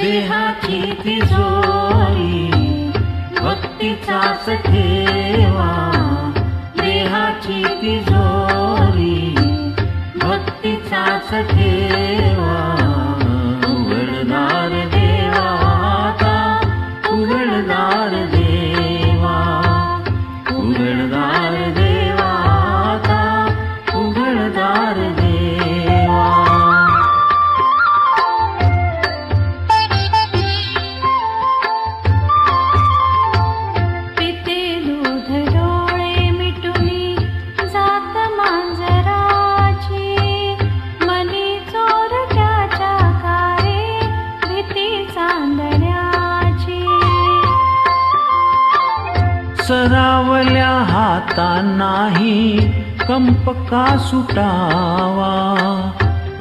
देहाची तिजोरी भक्तीचाच ठेवा, देहाची तिजोरी भक्तीचाच ठेवा. उघडदार देवा आता, उघडदार देवा, उघडदार देवा आता, उघडदार देवा. पिते दूध डोळे मिटुनी जात मांजराची, मनी चोरट्याच्या कारे भीती चांदण्याची. सरावल्या हातांनाही कंप का सुटावा,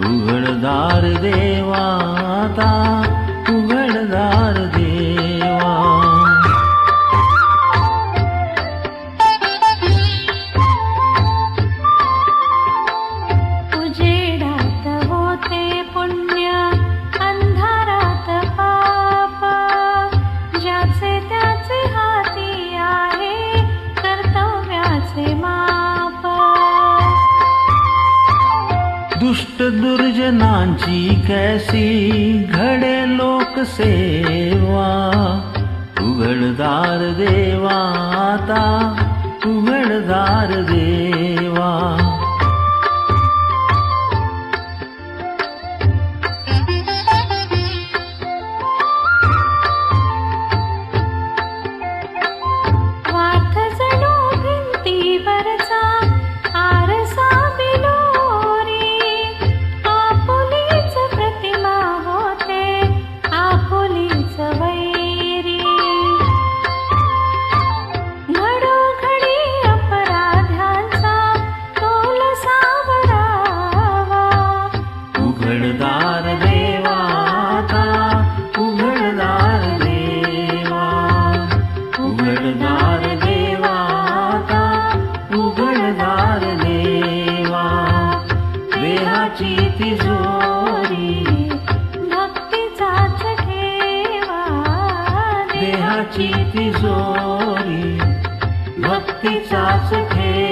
उघडदार देवा आता, उघडदार देवा. उजेडात होते पुण्य अंधारात पाप, ज्याचे त्याचे हाती आहे कर्तव्याचे माप. दुष्ट दुर्जनांची कैसी घडे लोकसेवा, उघडदार देवा आता, उघडदार देवा. वाथ जणू भिंतीवरचा आरसा बिलोरी, आपुलीच प्रतिमा होते आपुलीच वैरी. घडोघडी अपराध्यांचा तोल सावरावा, उघडदार देवा आता, उघडदार देवा, उघडदार देवा आता, उघडदार देवा. देहाची तिजोरी भक्तीचाच ठेवा, देहाची तिजोरी भक्तीचाच ठेवा.